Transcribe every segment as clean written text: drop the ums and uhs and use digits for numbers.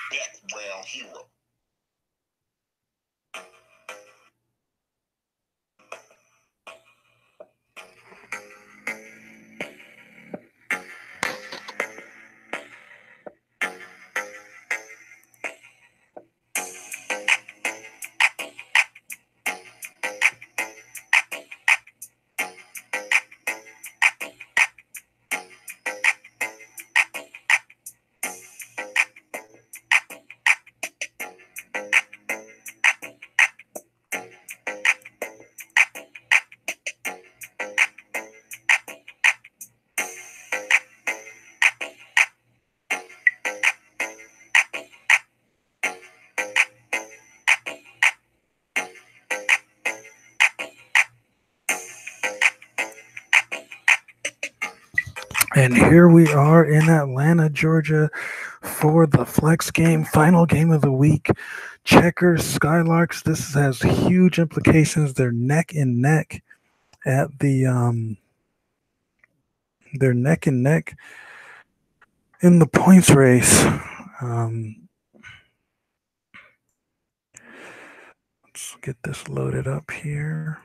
Bet well he will. And here we are in Atlanta, Georgia for the flex game, final game of the week. Checkers, Skylarks. This has huge implications. They're neck and neck at they're neck and neck in the points race. Um, let's get this loaded up here.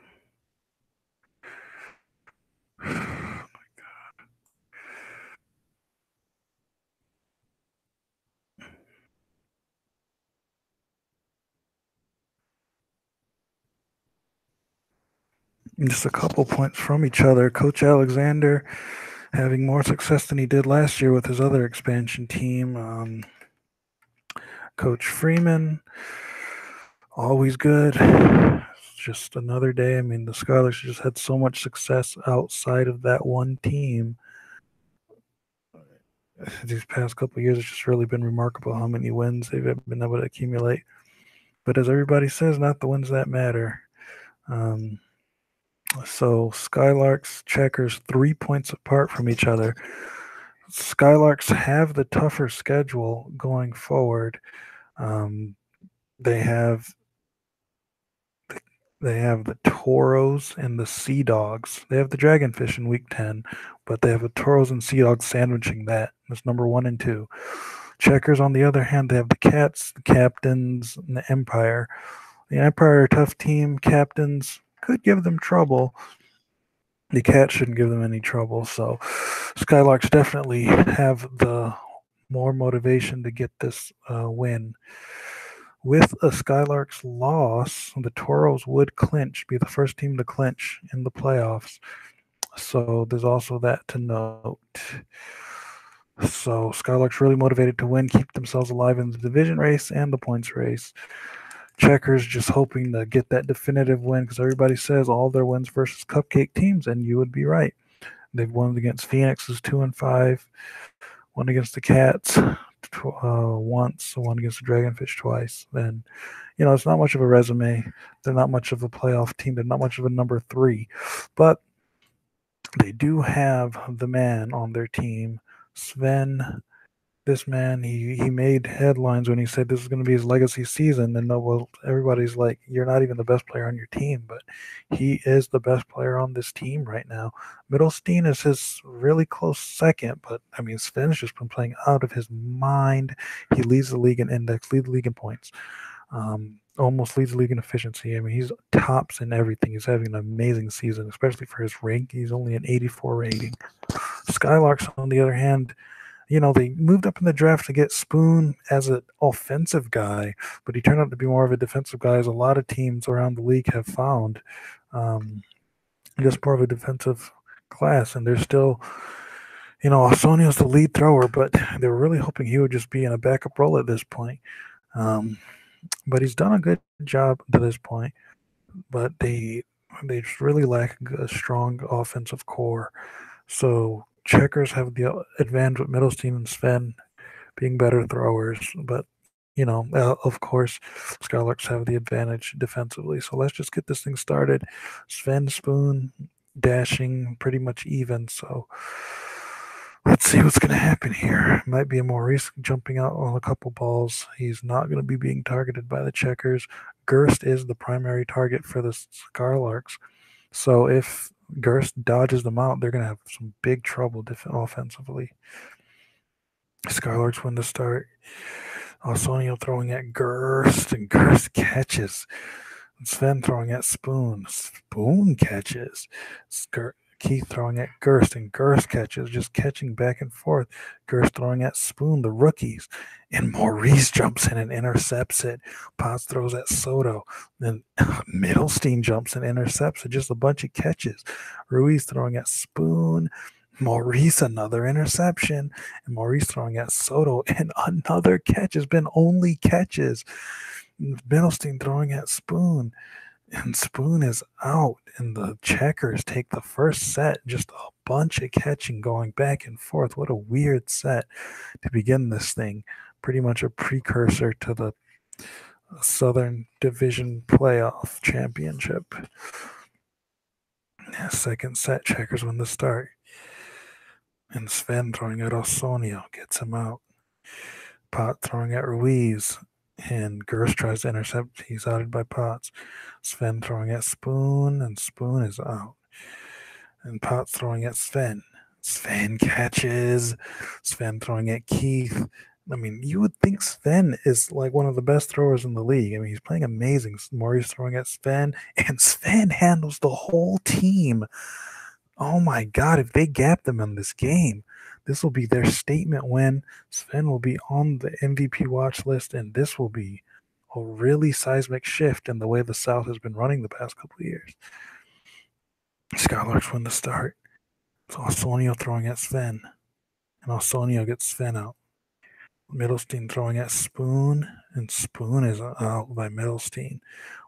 Just a couple points from each other. Coach Alexander having more success than he did last year with his other expansion team. Coach Freeman, always good. It's just another day. I mean, the Skylarks just had so much success outside of that one team. These past couple of years, it's just really been remarkable how many wins they've been able to accumulate. But as everybody says, not the wins that matter. Um, so Skylarks, Checkers, 3 points apart from each other. Skylarks have the tougher schedule going forward. Um, they have they have the Toros and the Sea Dogs. They have the Dragonfish in week 10, but they have the Toros and Sea Dogs sandwiching that. That's number one and two. Checkers, on the other hand, they have the Cats, the Captains, and the Empire. The Empire are a tough team. Captains could give them trouble. The Cats shouldn't give them any trouble. So Skylarks definitely have the more motivation to get this win. With a Skylarks loss, the Toros would clinch, be the first team to clinch in the playoffs. So there's also that to note. So Skylarks really motivated to win, keep themselves alive in the division race and the points race. Checkers just hoping to get that definitive win because everybody says all their wins versus cupcake teams, and you would be right. They've won against Phoenix's 2-5, won against the Cats once, won against the Dragonfish twice. Then it's not much of a resume. They're not much of a playoff team. They're not much of a number three, but they do have the man on their team, Sven. This man, he made headlines when he said this is going to be his legacy season. And well, everybody's like, you're not even the best player on your team, but he is the best player on this team right now. Middlestein is his really close second, but I mean, Sven's just been playing out of his mind. He leads the league in index, leads the league in points. Almost leads the league in efficiency. I mean, he's tops in everything. He's having an amazing season, especially for his rank. He's only an 84 rating. Skylarks, on the other hand, they moved up in the draft to get Spoon as an offensive guy, but he turned out to be more of a defensive guy, as a lot of teams around the league have found. Um, just more of a defensive class, and they're still, Osonio's the lead thrower, but they were really hoping he would just be in a backup role at this point. Um, but he's done a good job to this point. But they just really lack a strong offensive core. So Checkers have the advantage with Middlestein and Sven being better throwers, but of course, Skylarks have the advantage defensively. So let's just get this thing started. Sven Spoon dashing pretty much even. So let's see what's going to happen here. Might be a Maurice jumping out on a couple balls. He's not going to be being targeted by the Checkers. Gerst is the primary target for the Skylarks. So if Gerst dodges them out, they're going to have some big trouble offensively. Skylarks win the start. Osonio throwing at Gerst, and Gerst catches. Sven throwing at Spoon. Spoon catches. Keith throwing at Gerst, and Gerst catches, just catching back and forth. Gerst throwing at Spoon, the rookies. And Maurice jumps in and intercepts it. Potts throws at Soto. Then Middlestein jumps and intercepts it. Just a bunch of catches. Ruiz throwing at Spoon. Maurice, another interception. And Maurice throwing at Soto. And another catch. Has been only catches. Middlestein throwing at Spoon. And Spoon is out, and the Checkers take the first set. Just a bunch of catching going back and forth. What a weird set to begin this thing. Pretty much a precursor to the Southern Division Playoff Championship. Second set, Checkers win the start. And Sven throwing at Osonio gets him out. Pot throwing at Ruiz. And Gerst tries to intercept. He's outed by Potts. Sven throwing at Spoon, and Spoon is out. And Potts throwing at Sven. Sven catches. Sven throwing at Keith. I mean, you would think Sven is like one of the best throwers in the league. I mean, he's playing amazing. Maurice throwing at Sven, and Sven handles the whole team. Oh my God, if they gap them in this game, this will be their statement win. Sven will be on the MVP watch list, and this will be a really seismic shift in the way the South has been running the past couple of years. Skylarks win the start. So Osonio throwing at Sven, and Osonio gets Sven out. Middlestein throwing at Spoon, and Spoon is out by Middlestein.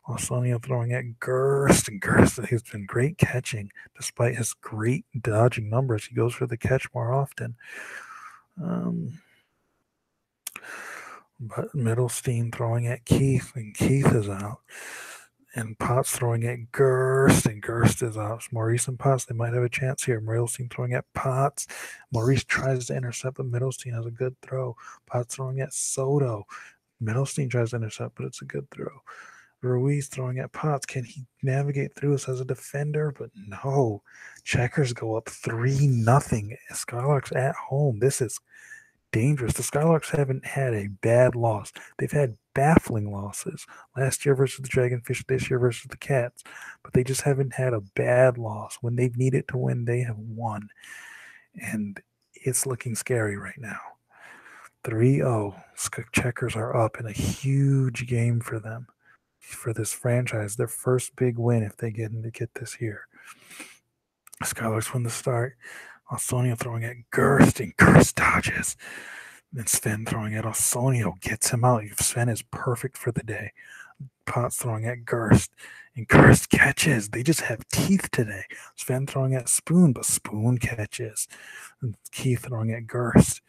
Osonio throwing at Gerst, and Gerst has been great catching despite his great dodging numbers. He goes for the catch more often. But Middlestein throwing at Keith, and Keith is out. And Potts throwing at Gerst, and Gerst is out. So Maurice and Potts, they might have a chance here. Middlestein throwing at Potts. Maurice tries to intercept, but Middlestein has a good throw. Potts throwing at Soto. Middlestein tries to intercept, but it's a good throw. Ruiz throwing at Potts. Can he navigate through this as a defender? But no. Checkers go up 3-0. Skylarks at home. This is dangerous. The Skylarks haven't had a bad loss. They've had baffling losses. Last year versus the Dragonfish, this year versus the Cats. But they just haven't had a bad loss. When they've needed to win, they have won. And it's looking scary right now. 3-0. Checkers are up in a huge game for them. For this franchise, their first big win if they get this year. Skylarks win the start. Osonio throwing at Gerst, and Gerst dodges. Then Sven throwing at Osonio gets him out. Sven is perfect for the day. Potts throwing at Gerst, and Gerst catches. They just have teeth today. Sven throwing at Spoon, but Spoon catches. And Keith throwing at Gerst.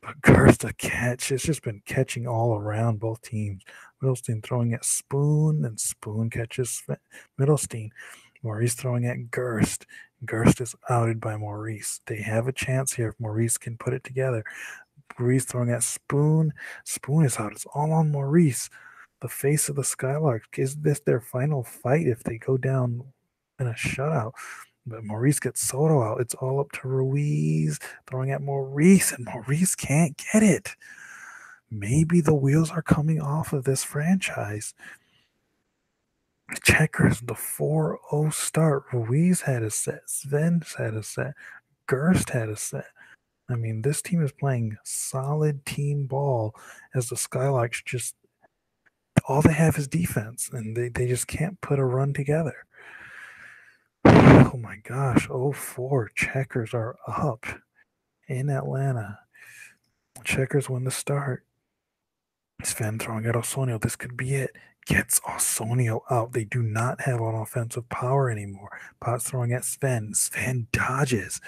But Gerst a catch. It's just been catching all around both teams. Middlestein throwing at Spoon, and Spoon catches Middlestein. Maurice throwing at Gerst. Gerst is outed by Maurice. They have a chance here if Maurice can put it together. Maurice throwing at Spoon. Spoon is out. It's all on Maurice, the face of the Skylarks. Is this their final fight if they go down in a shutout? But Maurice gets Soto out. It's all up to Ruiz throwing at Maurice, and Maurice can't get it. Maybe the wheels are coming off of this franchise. Checkers, the 4-0 start. Ruiz had a set. Sven's had a set. Gerst had a set. I mean, this team is playing solid team ball as the Skylarks just all they have is defense, and they just can't put a run together. Oh my gosh, 0-4. Checkers are up in Atlanta. Checkers win the start. Sven throwing at Osonio. This could be it. Gets Osonio out. They do not have an offensive power anymore. Potts throwing at Sven. Sven dodges.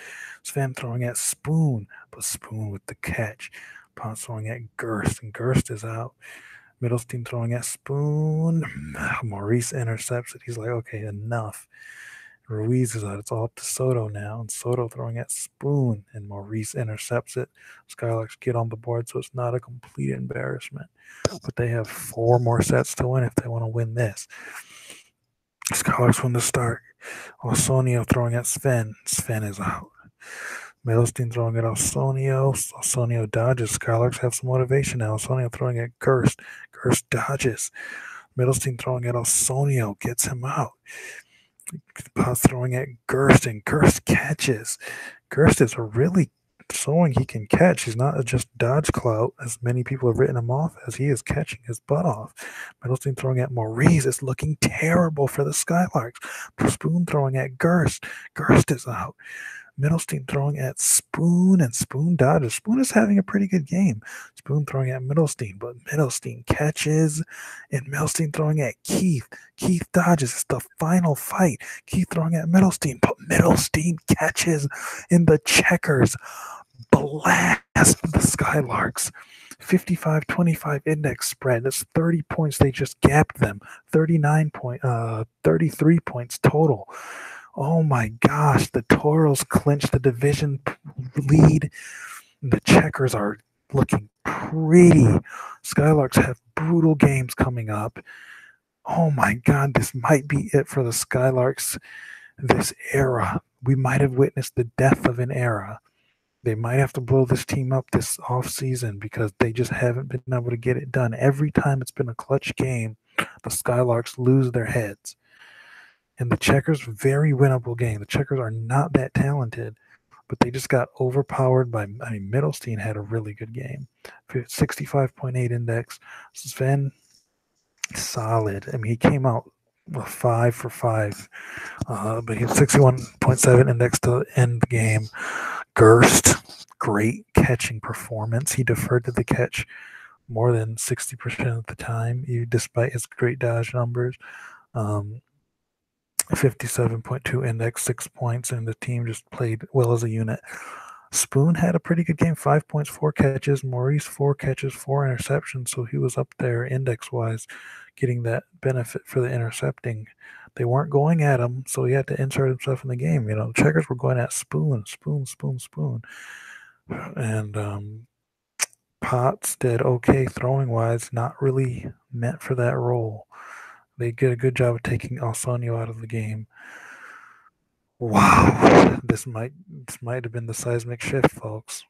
Sven throwing at Spoon, but Spoon with the catch. Potts throwing at Gerst, and Gerst is out. Middlestein throwing at Spoon. Maurice intercepts it. He's like, okay, enough. Ruiz is out. It's all up to Soto now. And Soto throwing at Spoon, and Maurice intercepts it. Skylarks get on the board, so it's not a complete embarrassment. But they have 4 more sets to win if they want to win this. Skylarks win the start. Osonio throwing at Sven. Sven is out. Middlestein throwing at Ausonio. Ausonio dodges. Skylarks have some motivation now. Ausonio throwing at Gerst. Gerst dodges. Middlestein throwing at Ausonio. Gets him out. Potts throwing at Gerst, and Gerst catches. Gerst is really showing he can catch. He's not just dodge clout, as many people have written him off as. He is catching his butt off. Middlestein throwing at Maurice. It's looking terrible for the Skylarks. Spoon throwing at Gerst. Gerst is out. Middlestein throwing at Spoon, and Spoon dodges. Spoon is having a pretty good game. Spoon throwing at Middlestein, but Middlestein catches, and Middlestein throwing at Keith. Keith dodges. It's the final fight. Keith throwing at Middlestein, but Middlestein catches, and the Checkers blast the Skylarks. 55-25 index spread. That's 30 points. They just gapped them. 33 points total. Oh my gosh, the Toros clinched the division lead. The Checkers are looking pretty. Skylarks have brutal games coming up. Oh my God, this might be it for the Skylarks this era. We might have witnessed the death of an era. They might have to blow this team up this offseason because they just haven't been able to get it done. Every time it's been a clutch game, the Skylarks lose their heads. And the Checkers, very winnable game. The Checkers are not that talented, but they just got overpowered by, Middlestein had a really good game. 65.8 index. Sven, solid. He came out 5 for 5, but he had 61.7 index to end the game. Gerst, great catching performance. He deferred to the catch more than 60% of the time, despite his great dodge numbers. 57.2 index, 6 points, and the team just played well as a unit. Spoon had a pretty good game, 5 points, 4 catches. Maurice, 4 catches, 4 interceptions, so he was up there index-wise, getting that benefit for the intercepting. They weren't going at him, so he had to insert himself in the game. The Checkers were going at Spoon. And Potts did okay throwing-wise, not really meant for that role. They did a good job of taking Ausonio out of the game. Wow, this might have been the seismic shift, folks.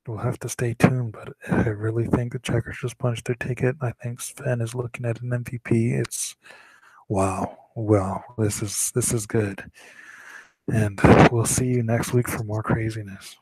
We'll have to stay tuned, but I really think the Checkers just punched their ticket. I think Sven is looking at an MVP. It's wow. This is good. And we'll see you next week for more craziness.